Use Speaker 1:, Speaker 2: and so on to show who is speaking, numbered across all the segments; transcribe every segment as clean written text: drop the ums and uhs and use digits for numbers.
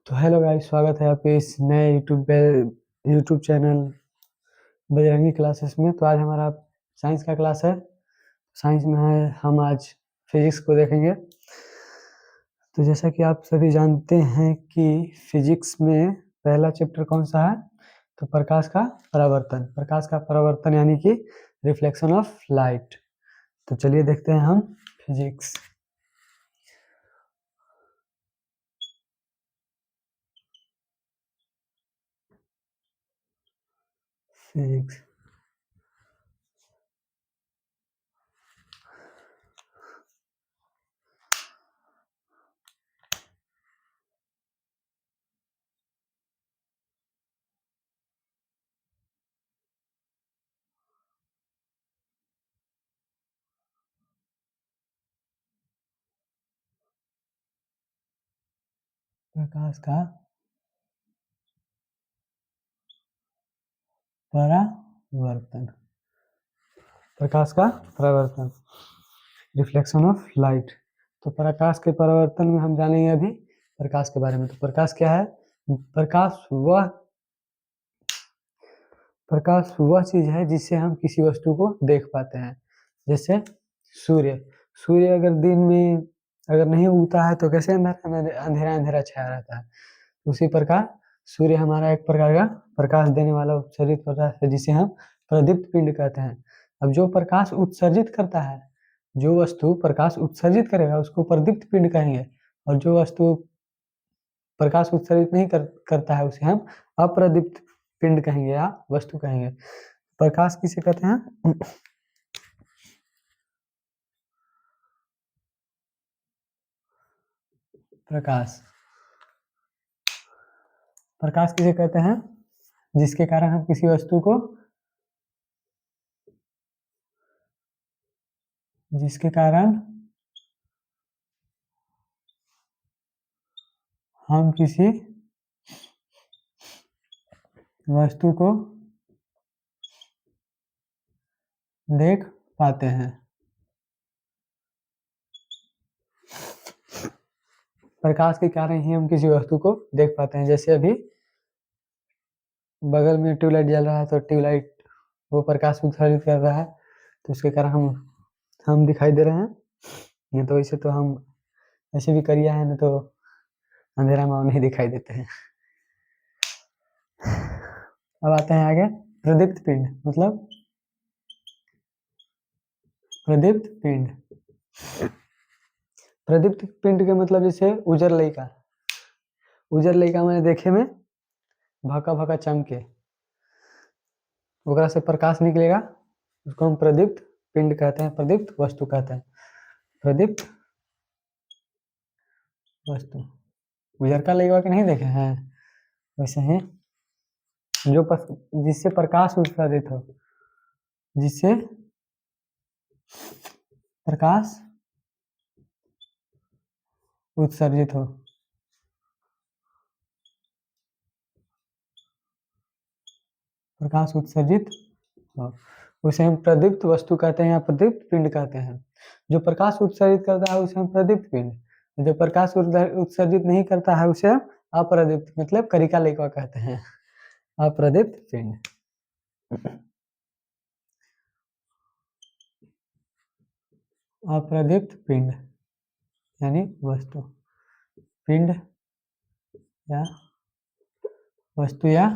Speaker 1: तो hello guys, स्वागत है आपके इस नए यूट्यूब चैनल बजरंगी क्लासेस में। तो आज हमारा साइंस का क्लास है। साइंस में है, हम आज फिजिक्स को देखेंगे। तो जैसा कि आप सभी जानते हैं कि फिजिक्स में पहला चैप्टर कौन सा है, तो प्रकाश का परावर्तन। प्रकाश का परावर्तन यानी कि रिफ्लेक्शन ऑफ लाइट। तो चलिए देखते हैं हम फिजिक्स। फिजिक्स प्रकाश का परावर्तन। प्रकाश का परावर्तन, रिफ्लेक्शन ऑफ लाइट। तो प्रकाश के परावर्तन में हम जानेंगे अभी प्रकाश के बारे में। तो प्रकाश क्या है? प्रकाश वह चीज है जिससे हम किसी वस्तु को देख पाते हैं। जैसे सूर्य सूर्य अगर दिन में अगर नहीं उगता है तो कैसे अंधेरा अंधेरा छाया रहता है। उसी प्रकार सूर्य हमारा एक प्रकार का प्रकाश देने वाला उत्सर्जित पदार्थ है जिसे हम प्रदीप्त पिंड कहते हैं। अब जो प्रकाश उत्सर्जित करता है, जो वस्तु प्रकाश उत्सर्जित करेगा उसको प्रदीप्त पिंड कहेंगे, और जो वस्तु प्रकाश उत्सर्जित नहीं करता है उसे हम अप्रदीप्त पिंड कहेंगे या वस्तु कहेंगे। प्रकाश किसे कहते हैं? प्रकाश प्रकाश किसे कहते हैं? जिसके कारण हम किसी वस्तु को जिसके कारण हम किसी वस्तु को देख पाते हैं। प्रकाश के कारण ही हम किसी वस्तु को देख पाते हैं। जैसे अभी बगल में ट्यूबलाइट जल रहा है तो ट्यूबलाइट वो प्रकाश उत्सर्जित कर रहा है, तो उसके कारण हम दिखाई दे रहे हैं। नहीं तो इसे तो हम ऐसे भी करिया है, ना तो अंधेरा में नहीं दिखाई देते हैं। अब आते हैं आगे। प्रदीप्त पिंड मतलब प्रदीप्त पिंड प्रदीप्त पिंड के मतलब जैसे उजर लइका मैंने देखे में भका भका चमके, ओकरा से प्रकाश निकलेगा, उसको हम प्रदीप्त पिंड कहते हैं, प्रदीप्त वस्तु कहते हैं। प्रदीप्त वस्तु उजरका लइका के नहीं देखे हैं, वैसे ही जो जिससे प्रकाश उत्सर्जित हो, जिससे प्रकाश उत्सर्जित हो, प्रकाश उत्सर्जित हो, उसे हम प्रदीप्त वस्तु कहते हैं या प्रदीप्त पिंड कहते हैं। जो प्रकाश उत्सर्जित करता है उसे हम प्रदीप्त पिंड, जो प्रकाश उत्सर्जित नहीं करता है उसे हम अप्रदीप्त मतलब करिका लइका कहते हैं, अप्रदीप्त पिंड। अप्रदीप्त पिंड यानी वस्तु, पिंड या वस्तु या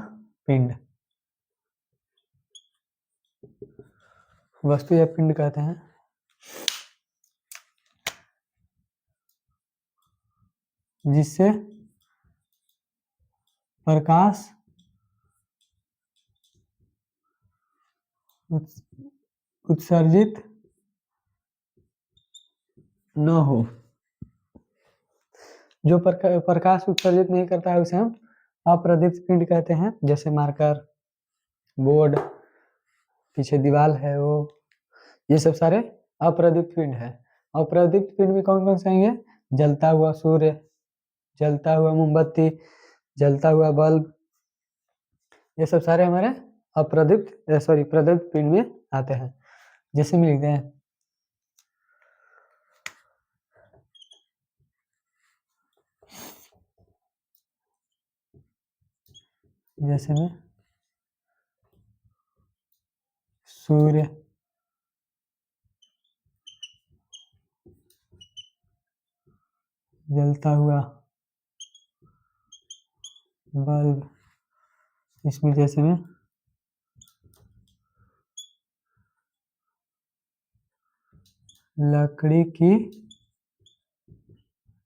Speaker 1: पिंड, वस्तु या पिंड कहते हैं जिससे प्रकाश उत्सर्जित न हो। जो प्रकाश उत्सर्जित नहीं करता है उसे हम अप्रदीप्त पिंड कहते हैं। जैसे मार्कर, बोर्ड, पीछे दीवार है वो, ये सब सारे अप्रदीप्त पिंड है। अप्रदीप्त पिंड में कौन कौन से आएंगे? जलता हुआ सूर्य, जलता हुआ मोमबत्ती, जलता हुआ बल्ब, ये सब सारे हमारे प्रदीप्त पिंड में आते हैं। जैसे में लिखते हैं जैसे में सूर्य, जलता हुआ बल्ब, इसमें जैसे में लकड़ी की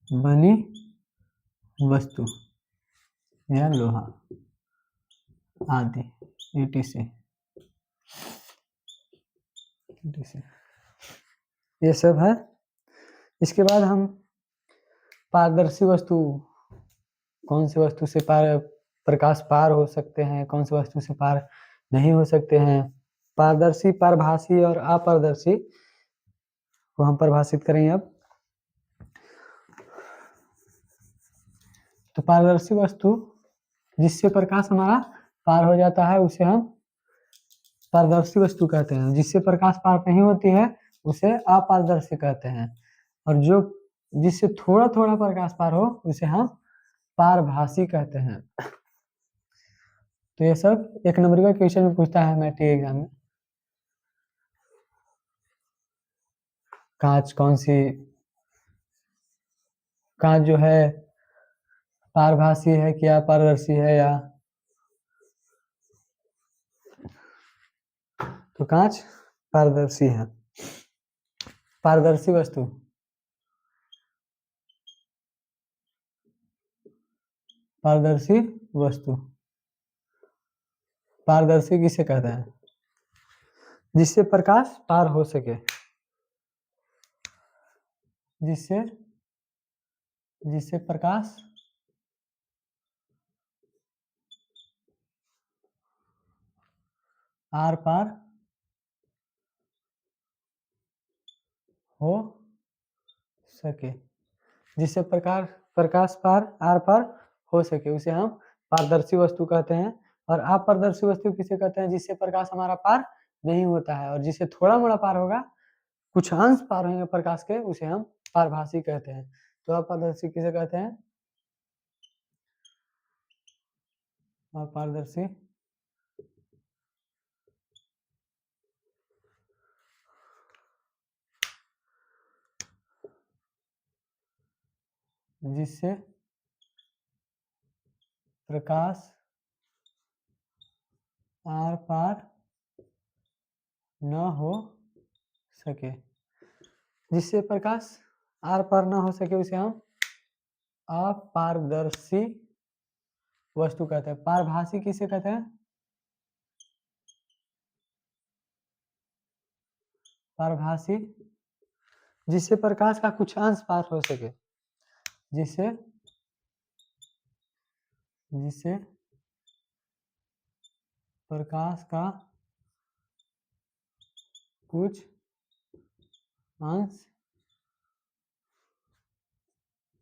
Speaker 1: बनी वस्तु या लोहा आदि, etc ये सब है। इसके बाद हम पारदर्शी वस्तु, कौन सी वस्तु से प्रकाश पार हो सकते हैं, कौन सी वस्तु से पार नहीं हो सकते हैं। पारदर्शी, पारभासी और अपारदर्शी को हम परिभाषित करेंगे अब। तो पारदर्शी वस्तु जिससे प्रकाश हमारा पार हो जाता है उसे हम पारदर्शी वस्तु कहते हैं। जिससे प्रकाश पार नहीं होती है उसे अपारदर्शी कहते हैं। और जो जिससे थोड़ा थोड़ा प्रकाश पार हो उसे हम पारभासी कहते हैं। तो ये सब एक नंबर का क्वेश्चन में पूछता है मैट्रिक एग्जाम में। कांच कौन सी, कांच जो है पारभासी है क्या पारदर्शी है, या तो कांच पारदर्शी है। पारदर्शी वस्तु, पारदर्शी वस्तु, पारदर्शी किसे कहते हैं? जिससे प्रकाश पार हो सके, जिससे जिससे प्रकाश आर पार हो सके, जिससे प्रकाश प्रकाश पार आर पार हो सके उसे हम पारदर्शी वस्तु कहते हैं। और अपारदर्शी वस्तु किसे कहते हैं? जिससे प्रकाश हमारा पार नहीं होता है और जिससे थोड़ा मोड़ा पार होगा, कुछ अंश पार होंगे प्रकाश के, उसे हम पारभासी कहते हैं। तो अपारदर्शी किसे कहते हैं? अपारदर्शी जिससे प्रकाश आर पार न हो सके, जिससे प्रकाश आर पार न हो सके उसे हम अपारदर्शी वस्तु कहते हैं। पारभासी किसे कहते हैं? पारभासी जिससे प्रकाश का कुछ अंश पार हो सके, जिससे जिससे प्रकाश का कुछ अंश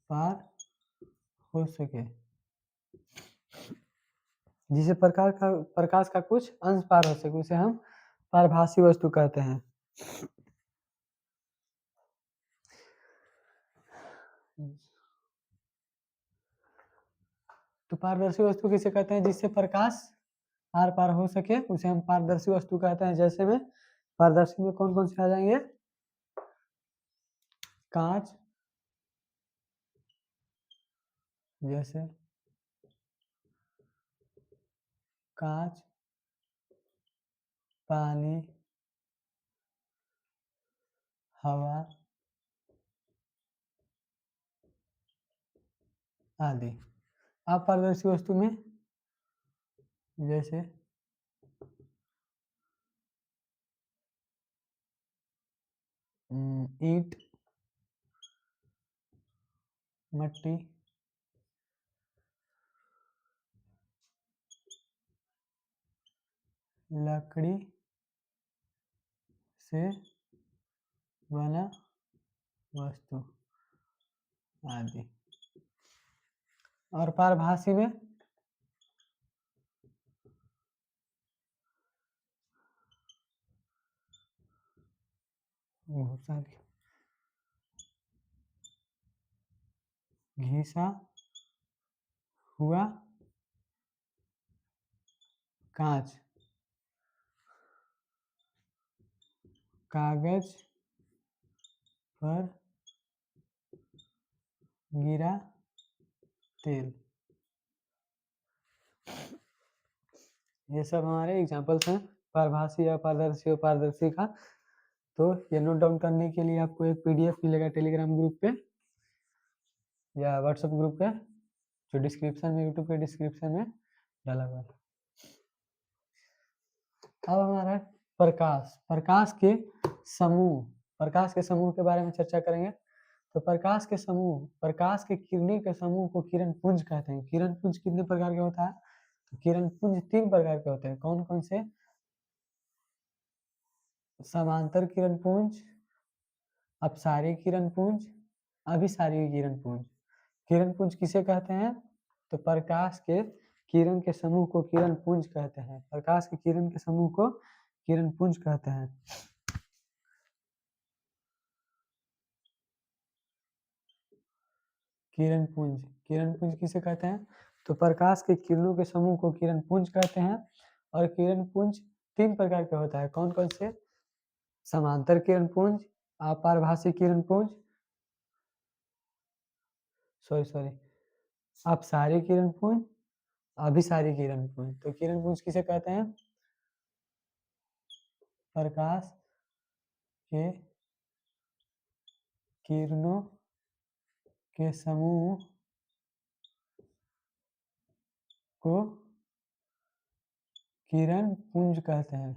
Speaker 1: पार हो सके, जिसे प्रकाश का कुछ अंश पार हो सके उसे हम पारभासी वस्तु कहते हैं। तो पारदर्शी वस्तु किसे कहते हैं? जिससे प्रकाश आर पार हो सके उसे हम पारदर्शी वस्तु कहते हैं। जैसे में पारदर्शी में कौन कौन से आ जाएंगे? कांच, जैसे कांच, पानी, हवा आदि। अपारदर्शी वस्तु में जैसे ईंट, मट्टी, लकड़ी से बना वस्तु आदि। और पारभासी में घिसा हुआ कांच, कागज पर गिरा तेल। ये सब हमारे एग्जाम्पल्स हैं पारभासी, अपारदर्शी, अपारदर्शी का। तो ये नोट डाउन करने के लिए आपको एक पीडीएफ मिलेगा टेलीग्राम ग्रुप पे या व्हाट्सएप ग्रुप पे, जो डिस्क्रिप्शन में, यूट्यूब के डिस्क्रिप्शन में डाला हुआ है। अब हमारा प्रकाश, प्रकाश के समूह, प्रकाश के समूह के बारे में चर्चा करेंगे। तो प्रकाश के समूह, प्रकाश के किरणें के समूह को किरण पुंज कहते हैं। किरण पुंज कितने प्रकार के होता है? तो किरण पुंज 3 प्रकार के होते हैं। कौन कौन से? समांतर किरण पुंज, अपसारी किरण पुंज, अभिसारी किरण पुंज। किरण पुंज किसे कहते हैं? तो प्रकाश के किरण के समूह को किरण पुंज कहते हैं। प्रकाश के किरण के समूह को किरण पुंज कहते हैं। किरण पुंज, किरण पुंज किसे कहते हैं? तो प्रकाश के किरणों के समूह को किरण पुंज कहते हैं। और किरण पुंज 3 प्रकार के होता है। कौन कौन से? समांतर किरण पुंज, अपारभासी किरण पुंज, सॉरी अपसारी किरण पुंज, अभिसारी किरण पुंज। तो किरण पुंज किसे कहते हैं? प्रकाश के किरणों के समूह को किरण पुंज कहते हैं।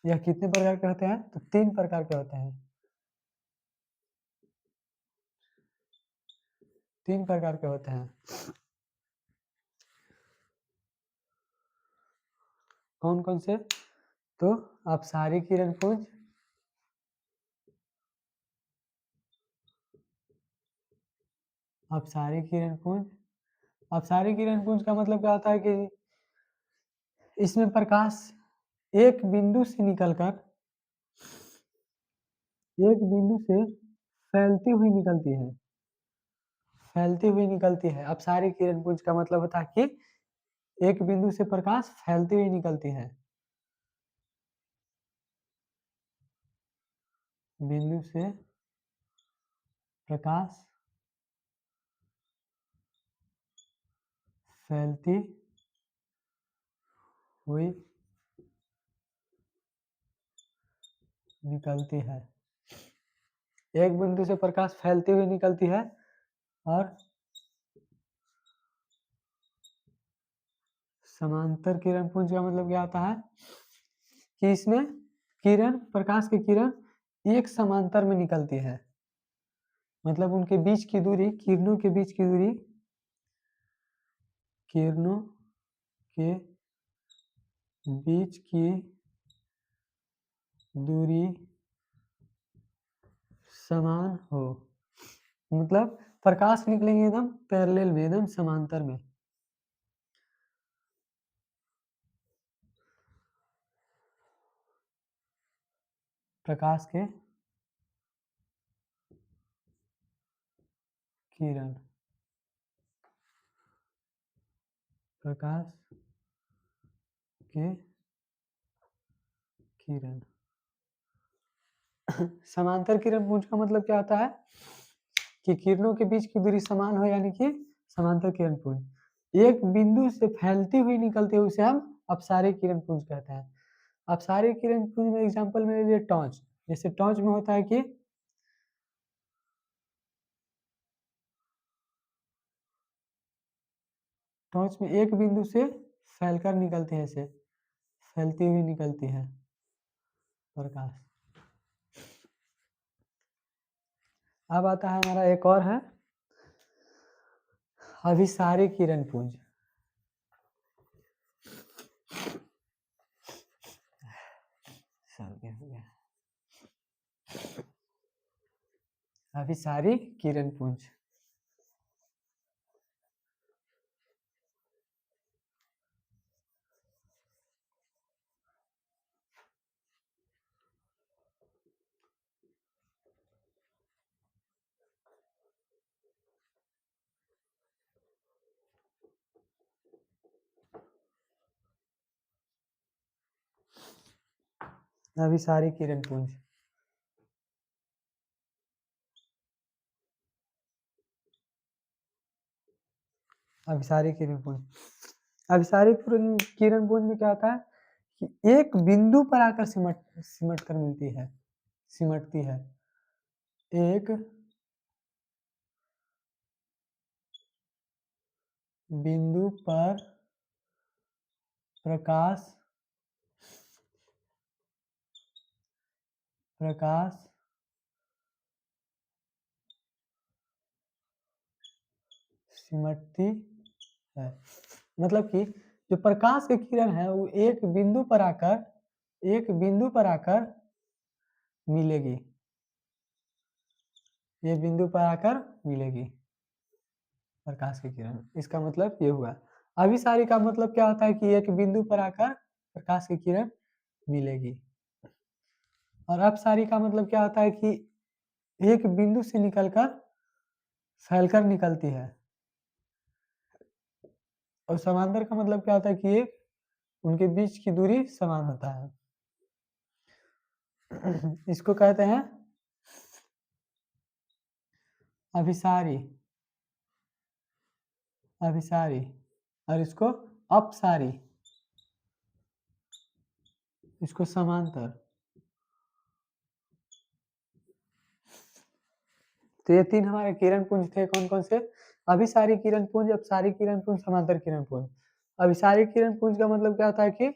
Speaker 1: यह कितने प्रकार के होते हैं? तो 3 प्रकार के होते हैं। 3 प्रकार के होते हैं। कौन कौन से? तो अपसारी किरण पुंज, अपसारी किरण पुंज, अपसारी किरण पुंज का मतलब क्या होता है कि इसमें प्रकाश एक बिंदु से निकलकर, एक बिंदु से फैलती हुई निकलती है, फैलती हुई निकलती है। अपसारी किरण पुंज का मतलब होता है कि एक बिंदु से प्रकाश फैलती हुई निकलती है, बिंदु से प्रकाश फैलती हुई निकलती है। एक बिंदु से प्रकाश फैलती हुई निकलती है। और समांतर किरण पुंज का मतलब क्या होता है कि इसमें किरण, प्रकाश की किरण एक समांतर में निकलती है। मतलब उनके बीच की दूरी, किरणों के बीच की दूरी, किरणों के बीच की दूरी समान हो। मतलब प्रकाश निकलेंगे एकदम पैरेलल में, एकदम समांतर में। प्रकाश के किरण, प्रकाश के किरण समांतर किरण पुंज का मतलब क्या होता है कि किरणों के बीच की दूरी समान हो, यानी कि समांतर किरण पुंज। एक बिंदु से फैलती हुई निकलती है, उसे हम अपसारी किरण पुंज कहते हैं। अपसारी किरण पुंज में एग्जांपल में लिए टॉर्च। जैसे टॉर्च में होता है कि टॉर्च में एक बिंदु से फैलकर निकलते हैं, ऐसे फैलती हुई निकलती है प्रकाश। अब आता है हमारा एक और है अभिसारी किरण पुंज। अभिसारी किरण पुंज अभिसारी किरण पुंज। अभिसारी किरण पुंज, अभिसारी किरण पुंज में क्या होता है कि एक बिंदु पर आकर सिमट कर मिलती है, सिमटती है। एक बिंदु पर प्रकाश सिमटती है। मतलब कि जो प्रकाश की किरण है वो एक बिंदु पर आकर मिलेगी, ये बिंदु पर आकर मिलेगी प्रकाश की किरण। इसका मतलब ये हुआ। अभिसारी का मतलब क्या होता है कि एक बिंदु पर आकर प्रकाश की किरण मिलेगी। और अपसारी का मतलब क्या होता है कि एक बिंदु से निकलकर फैलकर निकलती है। और समांतर का मतलब क्या होता है कि एक उनके बीच की दूरी समान होता है। इसको कहते हैं अभिसारी, अभिसारी। और इसको अपसारी, इसको समांतर। तो ये तीन हमारे किरण पुंज थे, कौन कौन से? अभिसारी किरण पुंज, अपसारी किरण पुंज, समांतर किरण पुंज। अभिसारी किरण पुंज का मतलब क्या होता है कि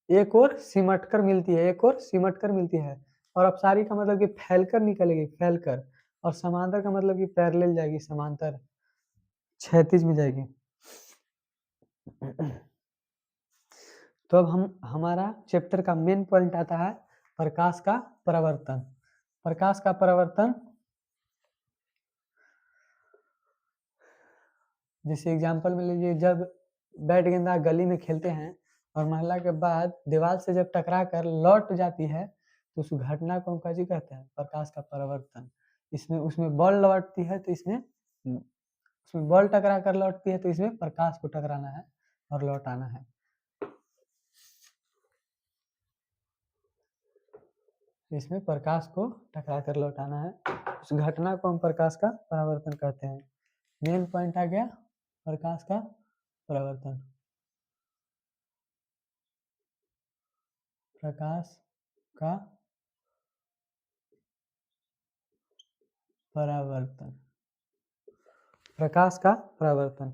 Speaker 1: एक और सिमट कर मिलती है, एक और सिमट कर मिलती है। और अपसारी का मतलब कि फैलकर निकलेगी, फैलकर। और समांतर का मतलब कि पैरेलल जाएगी, समांतर क्षैतिज में जाएगी। तो अब हमारा चैप्टर का मेन पॉइंट आता है प्रकाश का परावर्तन। प्रकाश का परावर्तन, जैसे एग्जांपल में लीजिए, जब बैट गेंदा गली में खेलते हैं और महिला के बाद दीवार से जब टकरा कर लौट जाती है तो उस घटना को हम क्या कहते हैं? प्रकाश का परावर्तन। इसमें उसमें बॉल लौटती है तो इसमें बॉल टकरा कर लौटती है तो इसमें प्रकाश को टकराना है और लौटाना है। इसमें प्रकाश को टकरा कर लौटाना है, उस घटना को हम प्रकाश का परावर्तन कहते हैं। मेन पॉइंट आ गया प्रकाश का परावर्तन। प्रकाश का परावर्तन, प्रकाश का परावर्तन।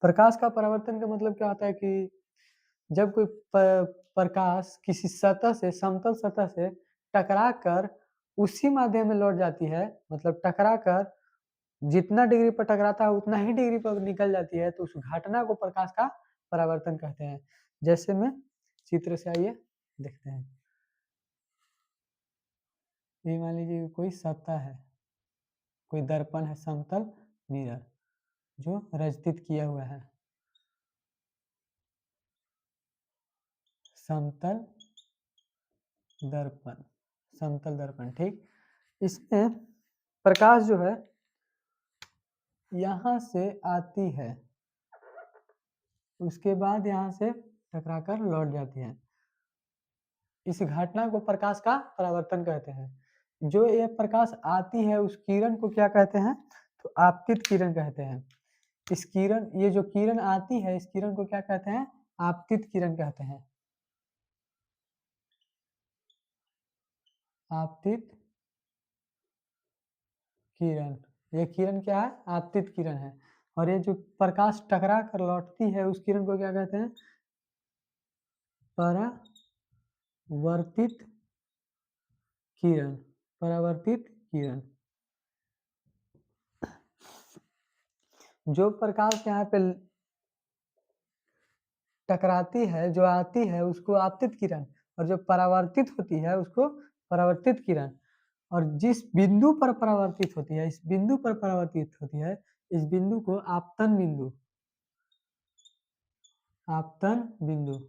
Speaker 1: प्रकाश का परावर्तन का मतलब क्या होता है कि जब कोई प्रकाश किसी सतह से, समतल सतह से टकरा कर उसी माध्यम में लौट जाती है, मतलब टकरा कर जितना डिग्री पर टकराता है उतना ही डिग्री पर निकल जाती है, तो उस घटना को प्रकाश का परावर्तन कहते हैं। जैसे में चित्र से आइए देखते हैं। ये मान लीजिए कोई सतह है, कोई दर्पण है, समतल मिरर जो रचित किया हुआ है, समतल दर्पण, समतल दर्पण। ठीक, इसमें प्रकाश जो है यहां से आती है, उसके बाद यहां से टकराकर लौट जाती है। इस घटना को प्रकाश का परावर्तन कहते हैं। जो ये प्रकाश आती है उस किरण को क्या कहते हैं? तो आपतित किरण कहते हैं। इस किरण, ये जो किरण आती है इस किरण को क्या कहते हैं? आपतित किरण कहते हैं। आपतित किरण, ये किरण क्या है? आपतित किरण है। और ये जो प्रकाश टकरा कर लौटती है उस किरण को क्या कहते हैं? परावर्तित किरण, परावर्तित किरण। जो प्रकाश यहाँ पे टकराती है, जो आती है उसको आपतित किरण, और जो परावर्तित होती है उसको परावर्तित किरण। और जिस बिंदु पर परावर्तित होती है, इस बिंदु पर परावर्तित होती है, इस बिंदु को आपतन बिंदु, आपतन बिंदु।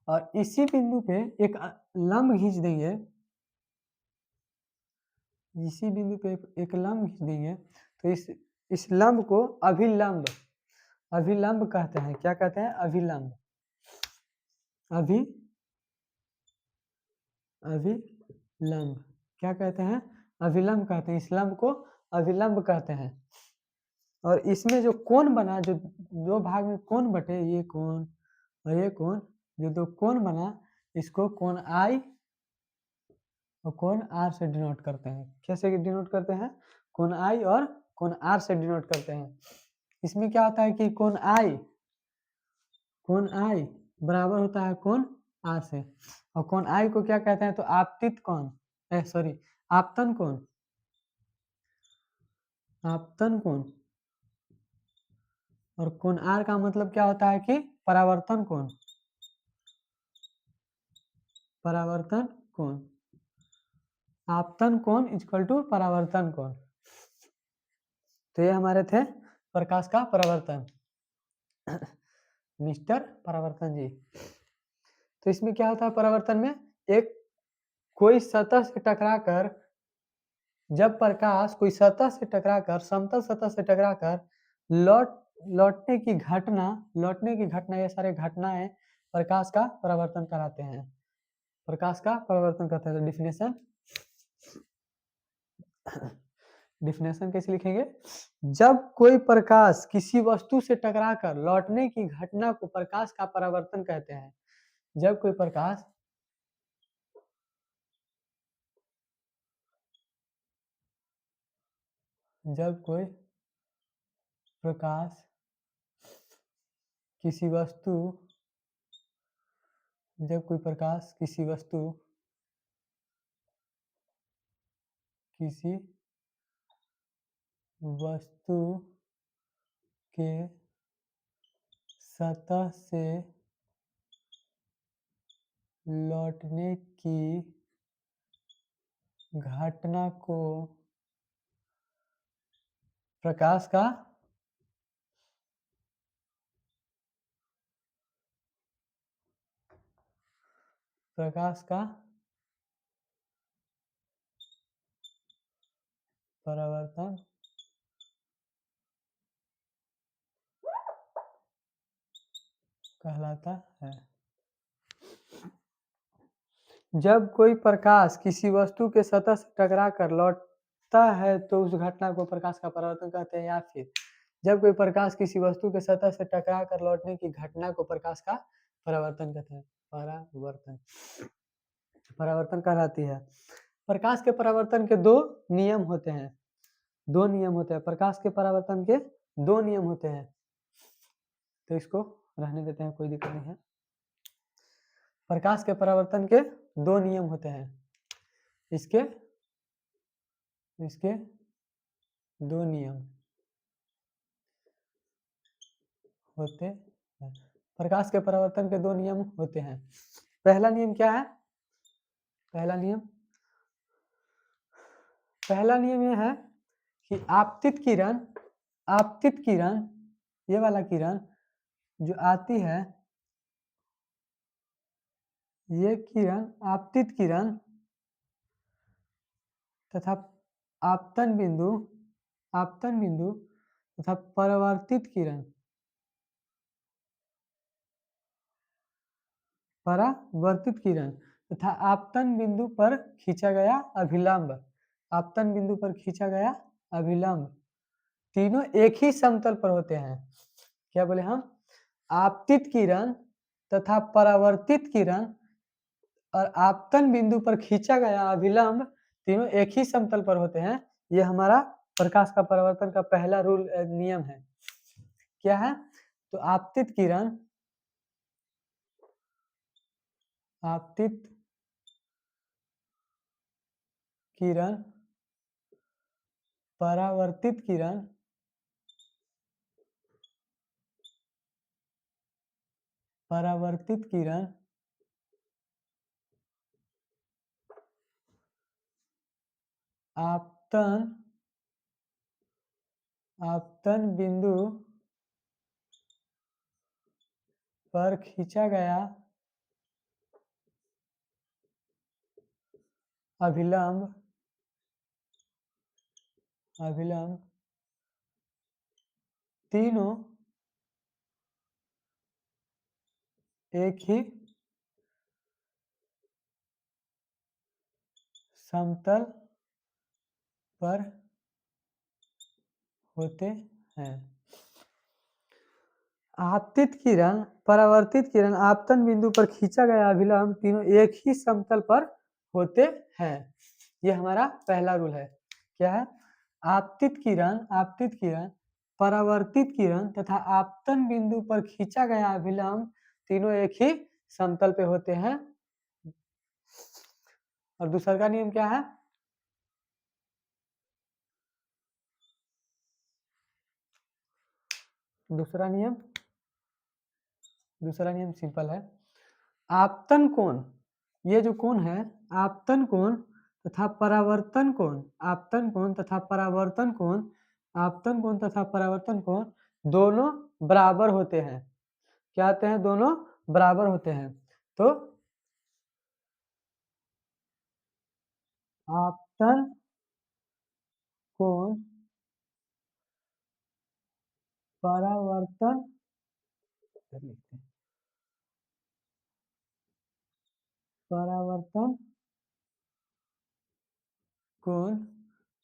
Speaker 1: और इसी बिंदु पे एक लंब खींच देंगे, इसी बिंदु पे एक लंब खींच देंगे तो इस लंब को अभिलंब अभिलंब कहते हैं। क्या कहते हैं? अभिलंब। अभिलंब क्या कहते हैं? अभिलंब कहते हैं। इस लंब को अभिलंब कहते हैं। और इसमें जो कोण बना, जो दो भाग में कोण बटे, ये कोण और ये कोण, जो दो कोण बना, इसको कोण आई और कोण आर से डिनोट करते हैं। कैसे डिनोट करते हैं? कोण आई और कोण आर से डिनोट करते हैं। इसमें क्या होता है कि कोण आई बराबर होता है कोण आर से, और कोण आई को क्या कहते हैं? तो आपतित कोण, आपतन कोण। आपतन कोण। और कोण आर का मतलब क्या होता है कि परावर्तन कोण। परावर्तन कोण। आपतन कोण इक्वल टू परावर्तन कोण। तो ये हमारे थे प्रकाश का परावर्तन। मिस्टर परावर्तन जी। तो इसमें क्या होता है परावर्तन में? एक कोई सतह से टकराकर, जब प्रकाश कोई सतह से टकराकर, समतल सतह से टकराकर लौटने की घटना, ये सारे घटनाएं प्रकाश का परावर्तन कराते हैं। प्रकाश का परावर्तन करते हैं। तो डिफिनेशन कैसे लिखेंगे? जब कोई प्रकाश किसी वस्तु से टकराकर लौटने की घटना को प्रकाश का परावर्तन कहते हैं। जब कोई प्रकाश किसी वस्तु के सतह से लौटने की घटना को प्रकाश का परावर्तन कहलाता है। जब कोई प्रकाश किसी वस्तु के सतह से टकराकर लौटता है तो उस घटना को प्रकाश का परावर्तन कहते हैं। या फिर जब कोई प्रकाश किसी वस्तु के सतह से टकराकर लौटने की घटना को प्रकाश का परावर्तन कहते हैं। परावर्तन कहलाती है। प्रकाश के परावर्तन के दो नियम होते हैं। प्रकाश के परावर्तन के दो नियम होते हैं। तो इसको रहने देते हैं, कोई दिक्कत नहीं है। प्रकाश के परावर्तन के दो नियम होते हैं। इसके दो नियम होते हैं। प्रकाश के परावर्तन के दो नियम होते हैं। पहला नियम क्या है? पहला नियम यह है कि आपतित किरण, ये वाला किरण जो आती है, ये किरण आपतित किरण तथा आपतन बिंदु तथा परावर्तित किरण तथा आपतन बिंदु पर खींचा गया अभिलंब, तीनों एक ही समतल पर होते हैं। क्या बोले हम? आपतित किरण तथा परावर्तित किरण और आपतन बिंदु पर खींचा गया अभिलंब तीनों एक ही समतल पर होते हैं। ये हमारा प्रकाश का परावर्तन का पहला नियम है। क्या है? तो आपतित किरण परावर्तित किरण आपतन बिंदु पर खींचा गया अभिलंब तीनों एक ही समतल पर होते हैं। आपतित किरण, परावर्तित किरण, आपतन बिंदु पर खींचा गया अभिलंब तीनों एक ही समतल पर होते हैं। ये हमारा पहला रूल है। क्या है? आपतित किरण, परावर्तित किरण तथा आपतन बिंदु पर खींचा गया अभिलंब तीनों एक ही समतल पे होते हैं। और दूसरा का नियम क्या है? दूसरा नियम सिंपल है। आपतन कोण, ये जो कोण है आपतन कोण तथा परावर्तन कोण, आपतन कोण तथा परावर्तन कोण, आपतन कोण तथा परावर्तन कोण दोनों बराबर होते हैं। क्या होते हैं? दोनों बराबर होते हैं। तो आपतन कोण परावर्तन परावर्तन कोण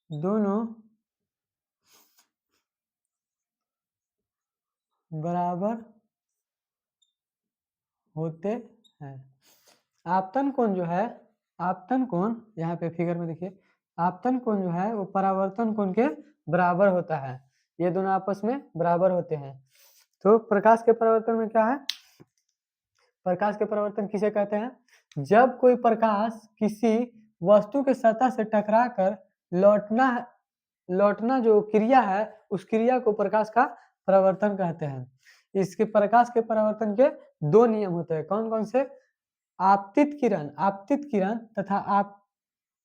Speaker 1: दोनों बराबर होते हैं। आपतन कोण जो है, आपतन कोण यहाँ पे फिगर में देखिए, आपतन कोण जो है वो परावर्तन कोण के बराबर होता है। ये दोनों आपस में बराबर होते हैं। तो प्रकाश के परावर्तन में क्या है? प्रकाश के परावर्तन किसे कहते हैं? जब कोई प्रकाश किसी वस्तु के सतह से टकराकर लौटना जो क्रिया है उस क्रिया को प्रकाश का परावर्तन कहते हैं। इसके प्रकाश के परावर्तन के दो नियम होते हैं। कौन कौन से? आपतित किरण तथा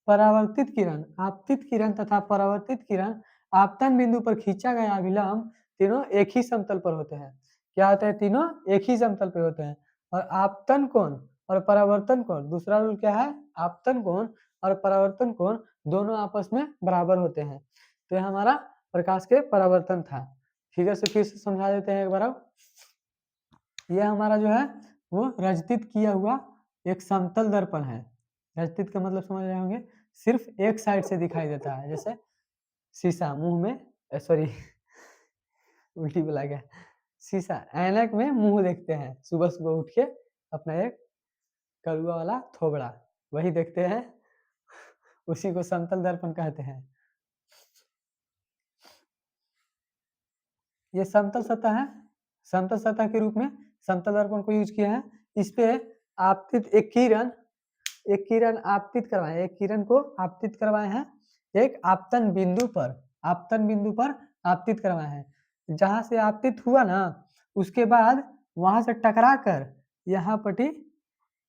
Speaker 1: आपतित किरण तथा परावर्तित किरण आपतन बिंदु पर खींचा गया अभिलंब तीनों एक ही समतल पर होते हैं। क्या होते हैं? तीनों एक ही समतल पर होते हैं। और आपतन कोण और परावर्तन कोण, दूसरा रूल क्या है? आपतन कोण और परावर्तन कोण दोनों आपस में बराबर होते हैं। तो यह हमारा प्रकाश के परावर्तन था। फिगर से फिर से समझा देते हैं एक बार। अब यह हमारा जो है वो रजतित किया हुआ एक समतल दर्पण है। रजतित का मतलब समझ रहे होंगे, सिर्फ एक साइड से दिखाई देता है। जैसे शीशा मुंह में, सॉरी उल्टी बोला गया, शीशा ऐनक में मुंह देखते हैं सुबह सुबह उठ के, अपना एक कड़ुआ वाला थोबड़ा वही देखते हैं, उसी को समतल दर्पण कहते हैं। ये समतल सतह है, समतल सतह के रूप में समतल दर्पण को यूज किया है। इस पे आपतित एक किरण आपतित करवाए, एक किरण को आपतित करवाए हैं एक आपतन बिंदु पर, आपतित करवाए हैं। जहां से आपतित हुआ ना उसके बाद वहां से टकरा कर यहाँ पट्टी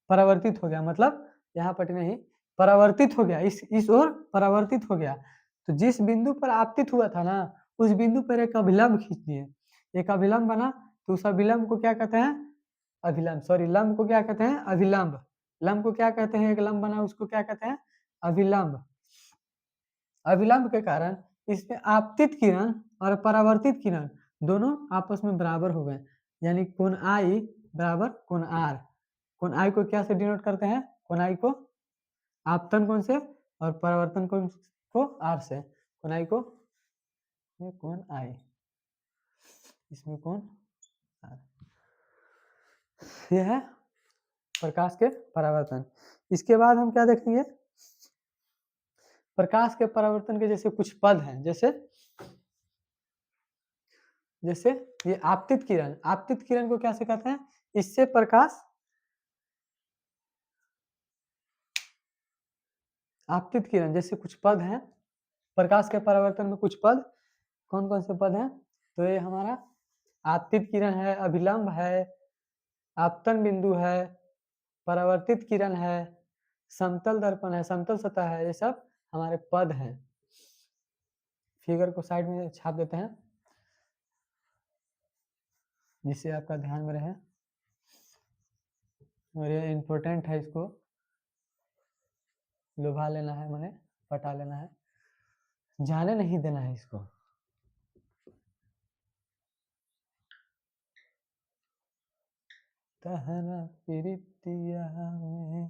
Speaker 1: परावर्तित हो गया, मतलब यहाँ पट्टी नहीं परावर्तित हो गया, इस ओर परावर्तित हो गया। तो जिस बिंदु पर आपतित हुआ था ना उस बिंदु पर एक अभिलंब खींच दिए, एक अभिलंब बना। तो उस अभिलंब को क्या कहते हैं? लंब को क्या कहते हैं? अभिलंब। लंब को क्या कहते हैं? एक लंब बना उसको क्या कहते हैं? अभिलंब। अभिलंब के कारण इसमें आपतित किरण और परावर्तित किरण दोनों आपस में बराबर हो गए, यानी कोण आई बराबर कोण आर। कोण आई को क्या से डिनोट करते हैं? कोण आई को आपतन कोण से और परावर्तन कोण को आर से। कोण आई को कोण आई, इसमें कोण आर। यह है प्रकाश के परावर्तन। इसके बाद हम क्या देखेंगे? प्रकाश के परावर्तन के जैसे कुछ पद हैं, जैसे ये आपतित किरण को क्या से कहते हैं? इससे प्रकाश, आपतित किरण जैसे कुछ पद हैं प्रकाश के परावर्तन में, कुछ पद कौन कौन से पद हैं? तो ये हमारा आपतित किरण है, अभिलंब है, आपतन बिंदु है, परावर्तित किरण है, समतल दर्पण है, समतल सतह है, ये सब हमारे पद हैं। फिगर को साइड में छाप देते हैं जिससे आपका ध्यान में रहे, और ये इम्पोर्टेंट है, इसको लुभा लेना है, मैंने पटा लेना है, जाने नहीं देना है इसको। तहरा प्रीतिया में।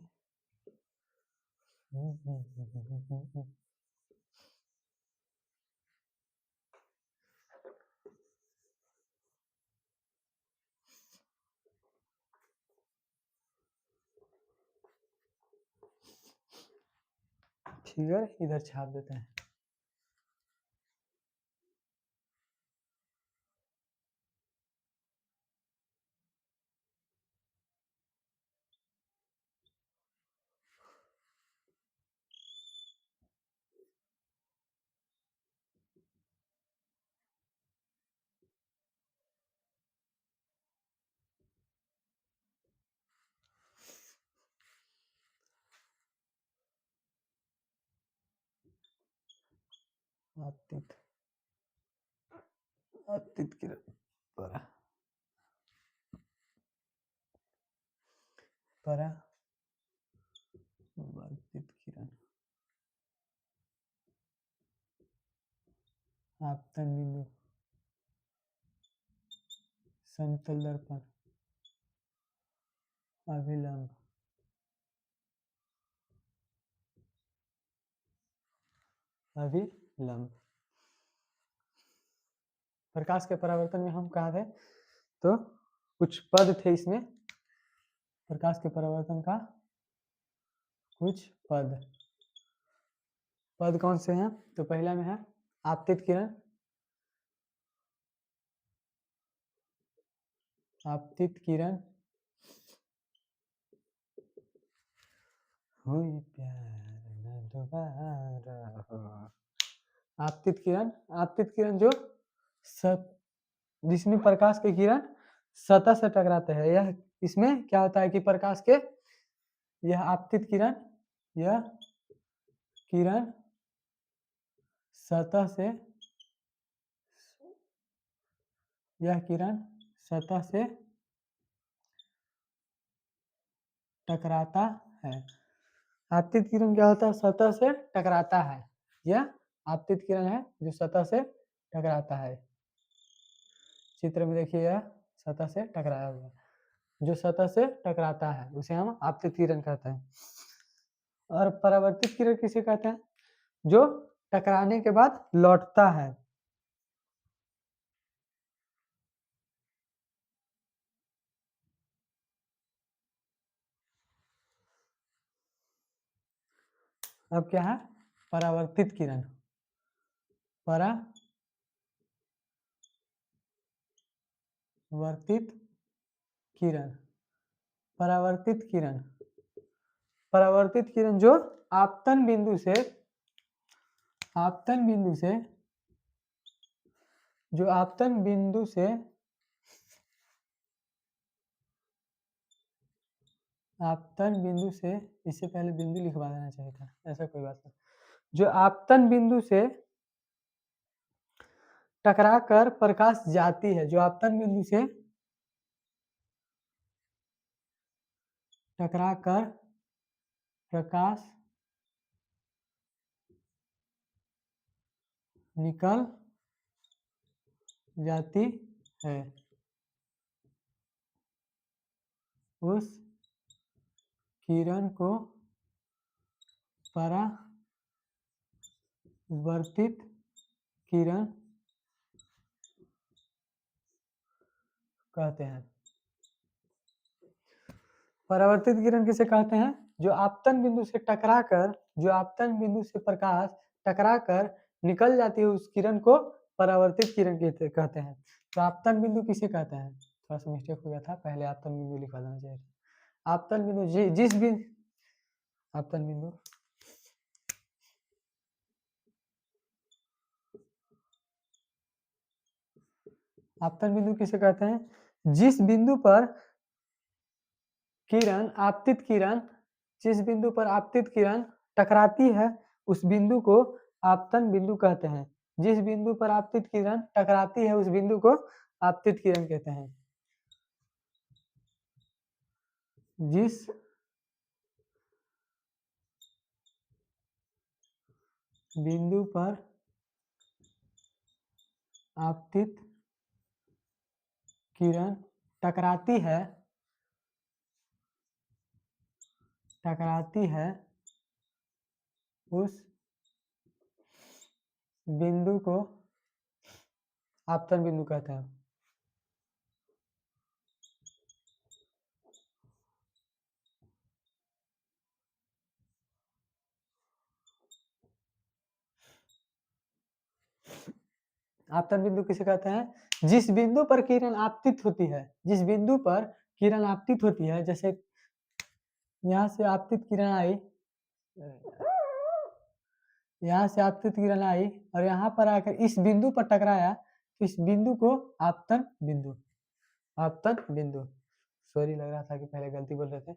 Speaker 1: फिगर इधर छाप देते हैं। आपतित आपतित किरण परावर्तित किरण आपतन बिंदु समतल दर्पण अभिलंब अभिलंब। प्रकाश के परावर्तन में हम कहा थे तो कुछ पद थे इसमें, प्रकाश के परावर्तन का कुछ पद कौन से हैं? तो पहला में है आपतित किरण, आपतित किरण हुई प्यार न दोबारा हो। आपतित किरण जो जिसमें प्रकाश के किरण सतह से टकराते हैं। यह इसमें क्या होता है कि प्रकाश के यह आपतित किरण, यह किरण सतह से, यह किरण सतह से टकराता है। आपतित किरण क्या होता है? सतह से टकराता है। यह आपतित किरण है जो सतह से टकराता है। चित्र में देखिए यह सतह से टकराया हुआ, जो सतह से टकराता है उसे हम आपतित किरण कहते हैं। और परावर्तित किरण किसे कहते हैं? जो टकराने के बाद लौटता है। अब क्या है? परावर्तित किरण। परावर्तित किरण, परावर्तित किरण, परावर्तित किरण जो आपतन बिंदु से, आपतन बिंदु से, जो आपतन बिंदु से, आपतन बिंदु से, इससे पहले बिंदु लिखवा देना चाहिए था, ऐसा कोई बात नहीं। जो आपतन बिंदु से टकराकर प्रकाश जाती है, जो आपतन बिंदु से टकराकर प्रकाश निकल जाती है, उस किरण को परावर्तित किरण कहते हैं। परावर्तित किरण किसे कहते हैं? जो आपतन बिंदु से टकराकर, जो आपतन बिंदु से प्रकाश टकराकर निकल जाती है, उस किरण को परावर्तित किरण कहते हैं। तो आपतन बिंदु किसे कहते हैं? थोड़ा सा मिस्टेक हो गया था, पहले आपतन बिंदु लिखवा देना चाहिए। आपतन बिंदु जिस बिंदु, आपतन बिंदु, आपतन बिंदु किसे कहते हैं? जिस बिंदु पर किरण, आपतित किरण, जिस बिंदु पर आपतित किरण टकराती है उस बिंदु को आपतन बिंदु कहते हैं। जिस बिंदु पर आपतित किरण टकराती है उस बिंदु को आपतित किरण कहते हैं। जिस बिंदु पर आपतित किरण टकराती है टकराती है उस बिंदु को आपतन बिंदु कहते हैं। आपतन बिंदु किसे कहते हैं? जिस बिंदु पर किरण आपतित होती है, जिस बिंदु पर किरण आपतित होती है, जैसे यहाँ से आपतित किरण आई, यहाँ से आपतित किरण आई और यहाँ पर आकर इस बिंदु पर टकराया, तो इस बिंदु को आपतन बिंदु, आपतन बिंदु, सॉरी लग रहा था कि पहले गलती बोल रहे थे।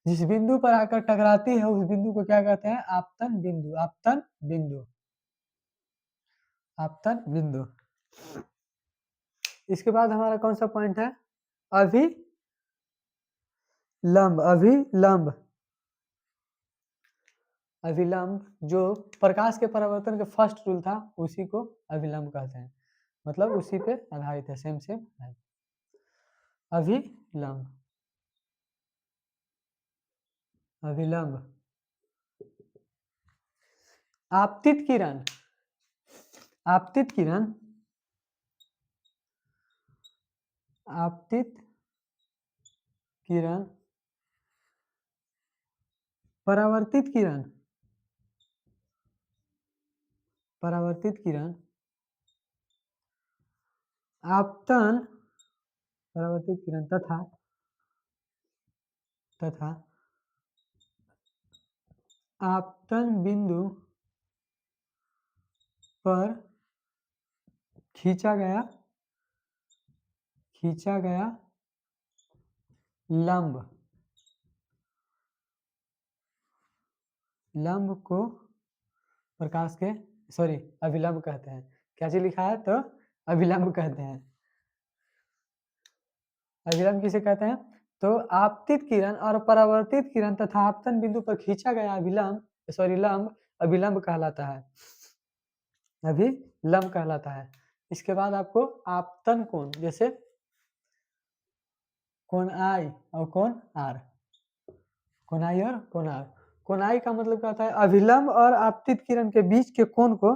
Speaker 1: जिस बिंदु पर आकर टकराती है उस बिंदु को क्या कहते हैं? आपतन बिंदु, आपतन बिंदु, आपतन बिंदु। इसके बाद हमारा कौन सा पॉइंट है? अभिलंब, अभिलंब, अभिलंब जो प्रकाश के परावर्तन का फर्स्ट रूल था उसी को अभिलंब कहते हैं, मतलब उसी पे आधारित है, सेम सेम है। अभिलंब, अभिलंब। आपतित किरण, आपतित किरण, आपतित किरण, परावर्तित किरण, परावर्तित किरण, आपतन, परावर्तित किरण तथा तथा आपतन बिंदु पर खींचा गया लंब, लंब को प्रकाश के सॉरी अभिलंब कहते हैं। क्या चीज लिखा है? तो अभिलंब कहते हैं। अभिलंब किसे कहते हैं? तो आपतित किरण और परावर्तित किरण तथा आपतन बिंदु पर खींचा गया अभिलंब सॉरी लंब अभिलंब कहलाता है, अभिलंब कहलाता है। इसके बाद आपको आपतन कोण, जैसे कोण आई और कोण आर, कोण आई और कोण आर। कोण आई का मतलब क्या होता है? अभिलंब और आपतित किरण के बीच के कोण को,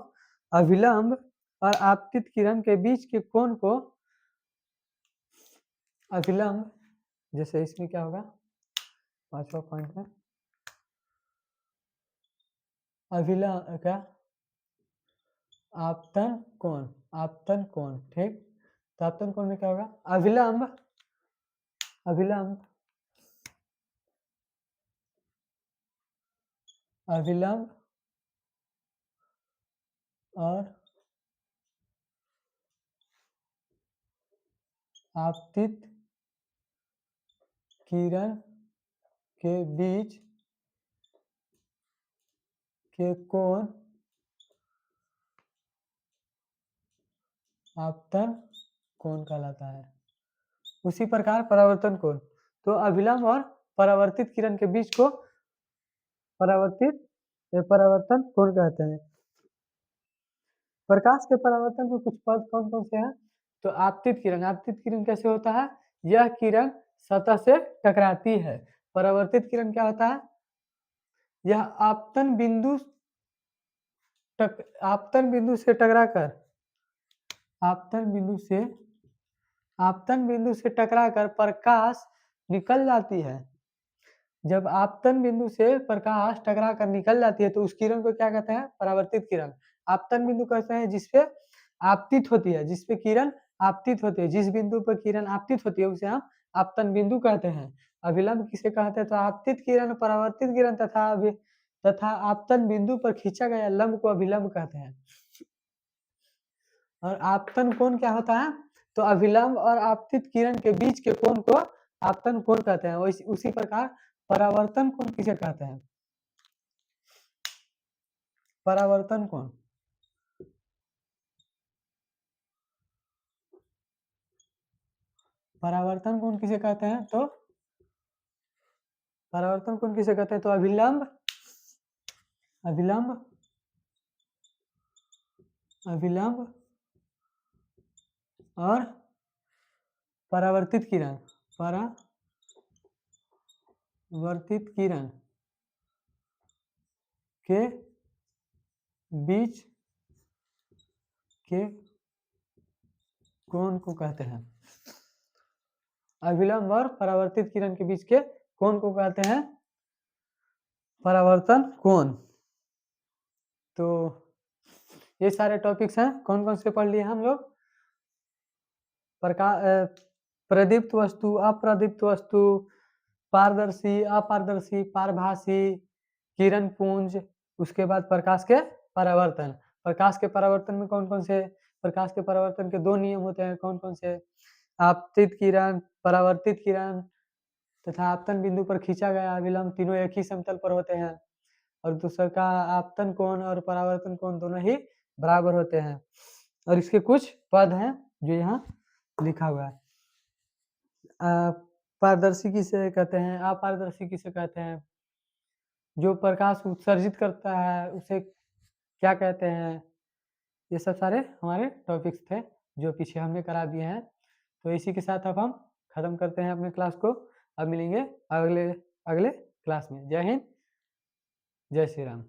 Speaker 1: अभिलंब और आपतित किरण के बीच के कोण को अभिलंब, जैसे इसमें क्या होगा? पांचवा पॉइंट है अभिलंब क्या? आपतन कोण, आपतन कोण, ठीक। तो आपतन कोण में क्या होगा? अभिलंब, अभिलंब, अभिलंब और आपतित किरण के बीच के कोण आपतन कोण कहलाता है। उसी प्रकार परावर्तन कोण, तो अभिलंब और परावर्तित किरण के बीच को परावर्तन कोण कहते हैं। प्रकाश के परावर्तन के कुछ पद कौन कौन से हैं? तो आपतित किरण, आपतित किरण कैसे होता है? यह किरण सतह से टकराती है। परावर्तित किरण क्या होता है? यह आपतन बिंदु आपतन बिंदु से टकराकर, आपतन बिंदु से टकराकर प्रकाश निकल जाती है। जब आपतन बिंदु से प्रकाश टकरा कर निकल जाती है तो उस किरण को क्या कहते हैं? परावर्तित किरण। आपतन बिंदु कहते हैं जिसपे आपतित होती है, जिसपे किरण आपतित होती है, जिस बिंदु पर किरण आपतित होती है उसे हम आपतन बिंदु कहते हैं। अभिलंब किसे कहते हैं? तो आपतित किरण, परावर्तित किरण तथा आपतन बिंदु पर खींचा गया लंब को अभिलंब कहते हैं। और आपतन कोण क्या होता है? तो अभिलंब और आपतित किरण के बीच के कोण को आपतन कोण कहते हैं। उसी प्रकार परावर्तन कोण किसे कहते हैं? परावर्तन कोण, परावर्तन कोण किसे कहते हैं? तो परावर्तन कोण किसे कहते हैं? तो अभिलंब, अभिलंब, अभिलंब और परावर्तित किरण, वर्तित किरण के बीच के कोण को कहते हैं। अभिलंब और परावर्तित किरण के बीच के कोण को कहते हैं परावर्तन कोण। तो ये सारे टॉपिक्स हैं, कौन कौन से पढ़ लिए हम लोग? प्रदीप्त वस्तु, अप्रदीप्त वस्तु, पारदर्शी, अपारदर्शी, पारभासी, किरण पुंज, उसके बाद प्रकाश के परावर्तन। प्रकाश के परावर्तन में कौन कौन से, प्रकाश के परावर्तन के 2 नियम होते हैं, कौन कौन से? आपतित किरण, परावर्तित किरण तथा आपतन बिंदु पर खींचा गया अभिलंब, तीनों एक ही समतल पर होते हैं। और दूसरा का आपतन कोण और परावर्तन कोण दोनों ही बराबर होते हैं। और इसके कुछ पद हैं जो यहाँ लिखा हुआ है। पारदर्शी किसे कहते हैं, अपारदर्शी किसे कहते हैं, जो प्रकाश उत्सर्जित करता है उसे क्या कहते हैं? ये सब सारे हमारे टॉपिक्स थे जो पीछे हमने करा दिए हैं। तो इसी के साथ अब हम खत्म करते हैं अपने क्लास को। अब मिलेंगे अगले क्लास में। जय हिंद, जय श्री राम।